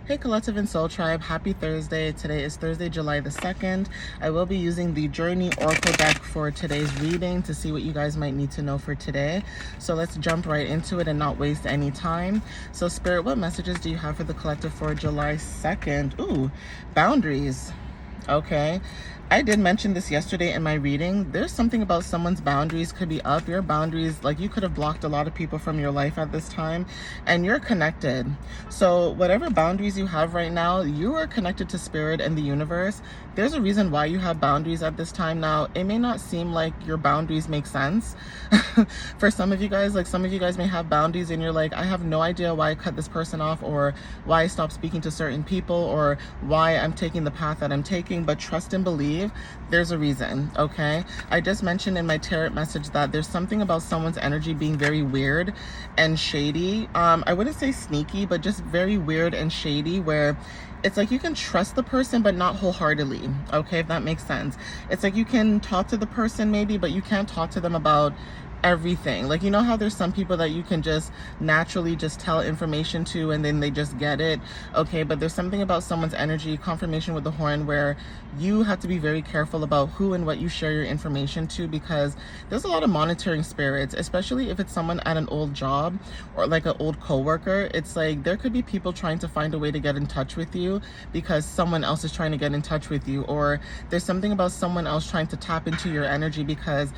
Hey Collective and Soul Tribe, happy Thursday. Today is Thursday, July the 2nd. I will be using the Journey Oracle deck for today's reading to see what you guys might need to know for today. So let's jump right into it and not waste any time. So Spirit, what messages do you have for the collective for July 2nd? Ooh, boundaries. Okay. I did mention this yesterday in my reading. There's something about someone's boundaries could be up. Your boundaries, like you could have blocked a lot of people from your life at this time, and you're connected. So whatever boundaries you have right now, you are connected to spirit and the universe. There's a reason why you have boundaries at this time. Now, it may not seem like your boundaries make sense. For some of you guys, like some of you guys may have boundaries and you're like, I have no idea why I cut this person off, or why I stopped speaking to certain people, or why I'm taking the path that I'm taking. But trust and believe, there's a reason. Okay, I just mentioned in my tarot message that there's something about someone's energy being very weird and shady. I wouldn't say sneaky, but just very weird and shady, where it's like you can trust the person but not wholeheartedly. Okay, if that makes sense. It's like you can talk to the person maybe, but you can't talk to them about everything. Like, you know how there's some people that you can just naturally just tell information to and then they just get it. Okay, but there's something about someone's energy, confirmation with the horn, where you have to be very careful about who and what you share your information to, because there's a lot of monitoring spirits, especially if it's someone at an old job or like an old coworker. It's like there could be people trying to find a way to get in touch with you because someone else is trying to get in touch with you, or there's something about someone else trying to tap into your energy because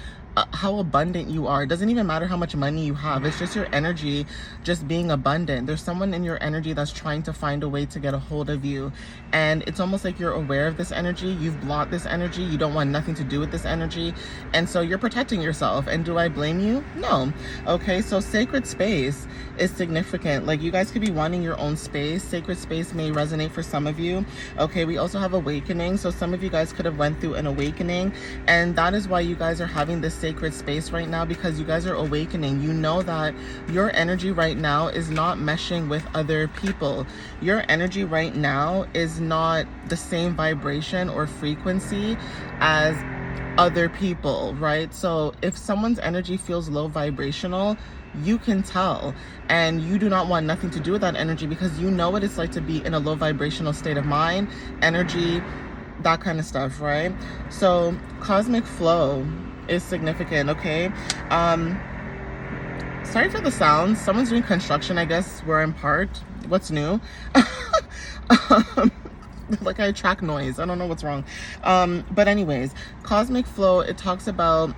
how abundant you are. It doesn't even matter how much money you have. It's just your energy just being abundant. There's someone in your energy that's trying to find a way to get a hold of you, and it's almost like you're aware of this energy. You've blocked this energy. You don't want nothing to do with this energy, and so you're protecting yourself. And do I blame you? No. Okay, so sacred space is significant. Like, you guys could be wanting your own space. Sacred space may resonate for some of you. Okay, we also have awakening. So some of you guys could have went through an awakening, and that is why you guys are having this sacred space right now, because you guys are awakening. You know that your energy right now is not meshing with other people. Your energy right now is not the same vibration or frequency as other people, right? So if someone's energy feels low vibrational, you can tell, and you do not want nothing to do with that energy, because you know what it's like to be in a low vibrational state of mind, energy, that kind of stuff, right? So cosmic flow is significant. Okay, sorry for the sounds. Someone's doing construction, I guess, where I'm parked. What's new? Like, I track noise. I don't know what's wrong. But anyways, cosmic flow, it talks about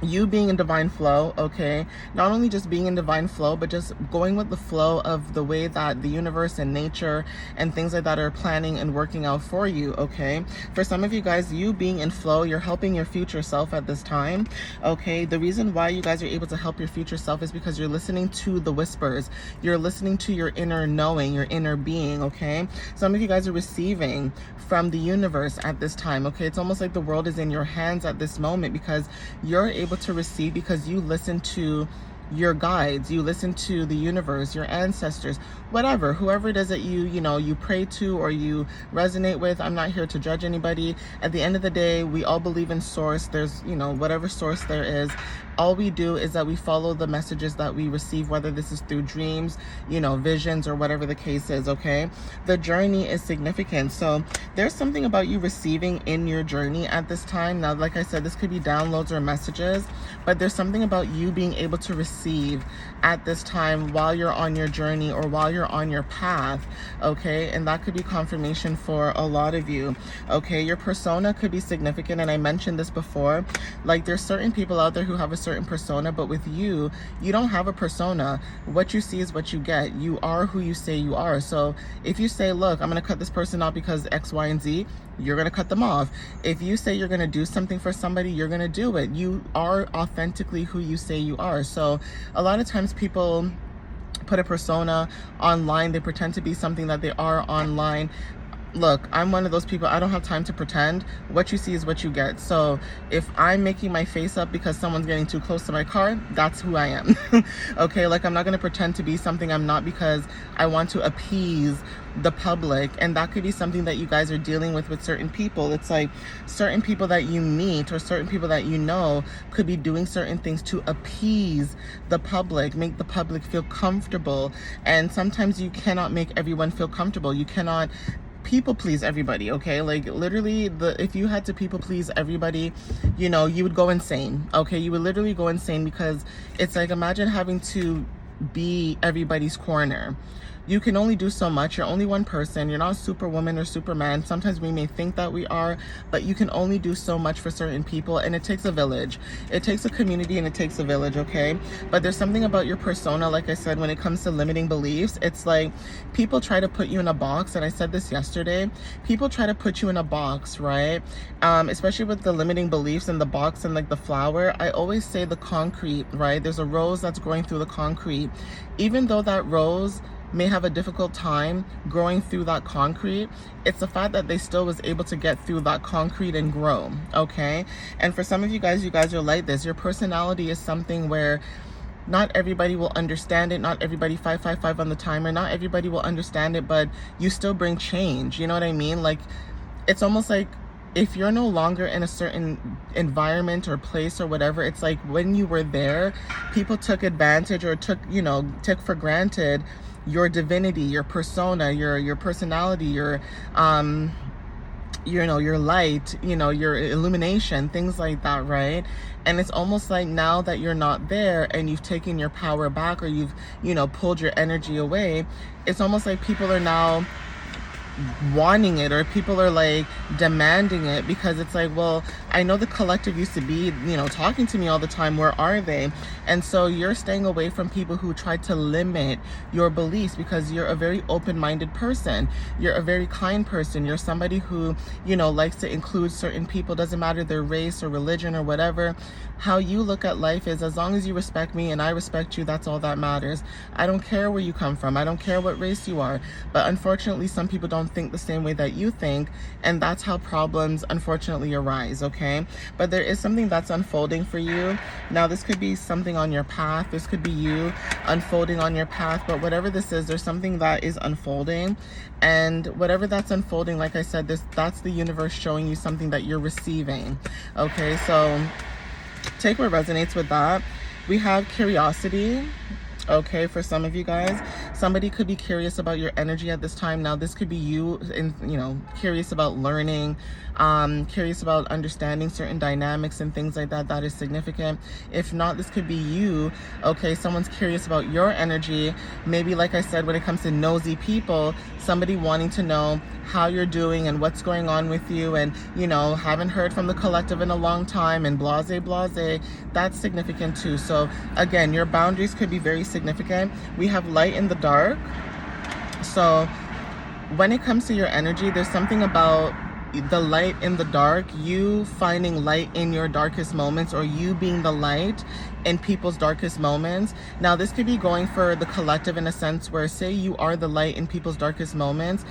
you being in divine flow. Okay, not only just being in divine flow, but just going with the flow of the way that the universe and nature and things like that are planning and working out for you. Okay, for some of you guys, you being in flow, you're helping your future self at this time. Okay, the reason why you guys are able to help your future self is because you're listening to the whispers. You're listening to your inner knowing, your inner being. Okay, some of you guys are receiving from the universe at this time. Okay, it's almost like the world is in your hands at this moment, because you're able to receive, because you listen to your guides, you listen to the universe, your ancestors, whatever, whoever it is that you pray to or you resonate with. I'm not here to judge anybody. At the end of the day, we all believe in source. There's, whatever source there is. All we do is that we follow the messages that we receive, whether this is through dreams, visions, or whatever the case is. Okay, the journey is significant. So there's something about you receiving in your journey at this time. Now, like I said, this could be downloads or messages, but there's something about you being able to receive at this time while you're on your journey or while you're on your path. Okay, and that could be confirmation for a lot of you. Okay, your persona could be significant, and I mentioned this before. Like, there's certain people out there who have a certain persona, but with you, you don't have a persona. What you see is what you get. You are who you say you are. So if you say, look, I'm going to cut this person off because X, Y, and Z, you're going to cut them off. If you say you're going to do something for somebody, you're going to do it. You are authentically who you say you are. So a lot of times people put a persona online. They pretend to be something that they are online. look, I'm one of those people, I don't have time to pretend. What you see is what you get. So if I'm making my face up because someone's getting too close to my car, that's who I am. Okay, like I'm not going to pretend to be something I'm not because I want to appease the public. And that could be something that you guys are dealing with certain people. It's like certain people that you meet or certain people that you know could be doing certain things to appease the public, make the public feel comfortable. And sometimes you cannot make everyone feel comfortable. You cannot people please everybody. Okay, like literally, if you had to people please everybody, you know, you would go insane. Okay, you would literally go insane, because it's like, imagine having to be everybody's corner. You can only do so much. You're only one person. You're not Superwoman or Superman. Sometimes we may think that we are, but you can only do so much for certain people, and it takes a village. It takes a community and it takes a village, okay? But there's something about your persona, like I said, when it comes to limiting beliefs. It's like people try to put you in a box, and I said this yesterday. People try to put you in a box, right? Especially with the limiting beliefs and the box and like the flower. I always say the concrete, right? There's a rose that's growing through the concrete. Even though that rose may have a difficult time growing through that concrete, it's the fact that they still was able to get through that concrete and grow, okay? And for some of you guys are like this. Your personality is something where not everybody will understand it. Not everybody, 555 on the timer, not everybody will understand it, but you still bring change. You know what I mean? Like, it's almost like if you're no longer in a certain environment or place or whatever, it's like when you were there, people took advantage or took for granted your divinity, your persona, your personality, your your light, your illumination, things like that, right? And it's almost like now that you're not there and you've taken your power back, or you've pulled your energy away, it's almost like people are now wanting it, or people are like demanding it, because it's like, well, I know the collective used to be talking to me all the time, where are they? And so you're staying away from people who try to limit your beliefs, because you're a very open-minded person, you're a very kind person, you're somebody who likes to include certain people, doesn't matter their race or religion or whatever. How you look at life is, as long as you respect me and I respect you, that's all that matters. I don't care where you come from, I don't care what race you are. But unfortunately, some people don't think the same way that you think, and that's how problems unfortunately arise, okay? But there is something that's unfolding for you. Now, this could be something on your path, this could be you unfolding on your path, but whatever this is, there's something that is unfolding, and whatever that's unfolding, like I said, that's the universe showing you something that you're receiving, okay? So take what resonates with that. We have curiosity. Okay, for some of you guys, somebody could be curious about your energy at this time. Now, this could be you, curious about learning, curious about understanding certain dynamics and things like that. That is significant. If not, this could be you. Okay, someone's curious about your energy. Maybe, like I said, when it comes to nosy people, somebody wanting to know how you're doing and what's going on with you, and haven't heard from the collective in a long time, and blase. That's significant too. So again, your boundaries could be very significant. We have light in the dark. So when it comes to your energy, there's something about the light in the dark, you finding light in your darkest moments, or you being the light in people's darkest moments. Now, this could be going for the collective in a sense where, say you are the light in people's darkest moments,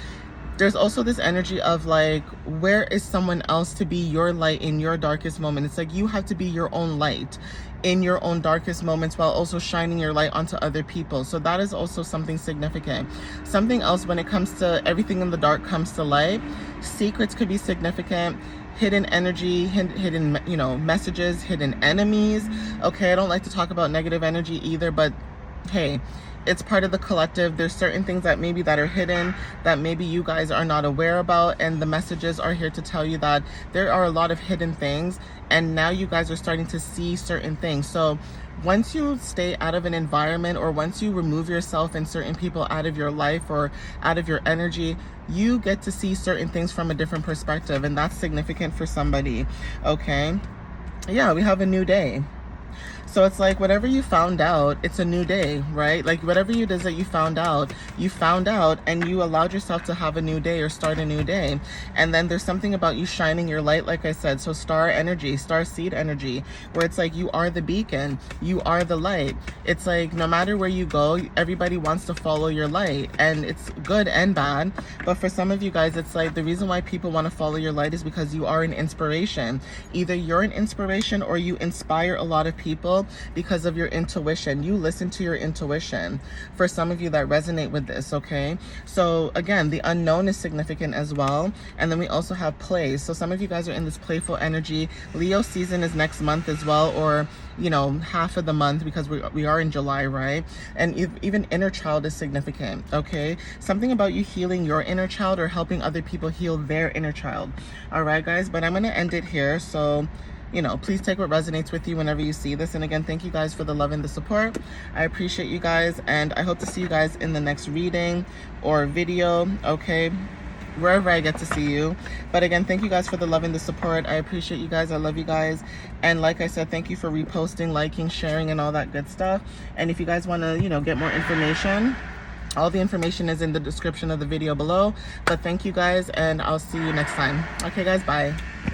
there's also this energy of like, where is someone else to be your light in your darkest moment? It's like you have to be your own light in your own darkest moments, while also shining your light onto other people. So that is also something significant. Something else, when it comes to everything in the dark comes to light, secrets could be significant. Hidden energy, hidden messages, hidden enemies. Okay, I don't like to talk about negative energy either, but hey, it's part of the collective. There's certain things that are hidden, that maybe you guys are not aware about, and the messages are here to tell you that there are a lot of hidden things, and now you guys are starting to see certain things. So once you stay out of an environment, or once you remove yourself and certain people out of your life or out of your energy, you get to see certain things from a different perspective, and that's significant for somebody. Okay, yeah, we have a new day. So it's like whatever you found out, it's a new day, right? Like whatever it is that you found out and you allowed yourself to have a new day or start a new day. And then there's something about you shining your light, like I said. So star energy, star seed energy, where it's like you are the beacon, you are the light. It's like no matter where you go, everybody wants to follow your light, and it's good and bad. But for some of you guys, it's like the reason why people want to follow your light is because you are an inspiration. Either you're an inspiration or you inspire a lot of people because of your intuition. You listen to your intuition. For some of you that resonate with this, okay? So again, the unknown is significant as well. And then we also have play. So some of you guys are in this playful energy. Leo season is next month as well, or you know, half of the month, because we are in July, right? And even inner child is significant, okay? Something about you healing your inner child or helping other people heal their inner child. All right, guys, but I'm going to end it here. So, you know, please take what resonates with you whenever you see this. And again, thank you guys for the love and the support. I appreciate you guys, and I hope to see you guys in the next reading or video, okay? Wherever I get to see you. But again, thank you guys for the love and the support. I appreciate you guys. I love you guys. And like I said, thank you for reposting, liking, sharing, and all that good stuff. And if you guys want to, you know, get more information, all the information is in the description of the video below. But thank you guys, and I'll see you next time. Okay, guys, bye.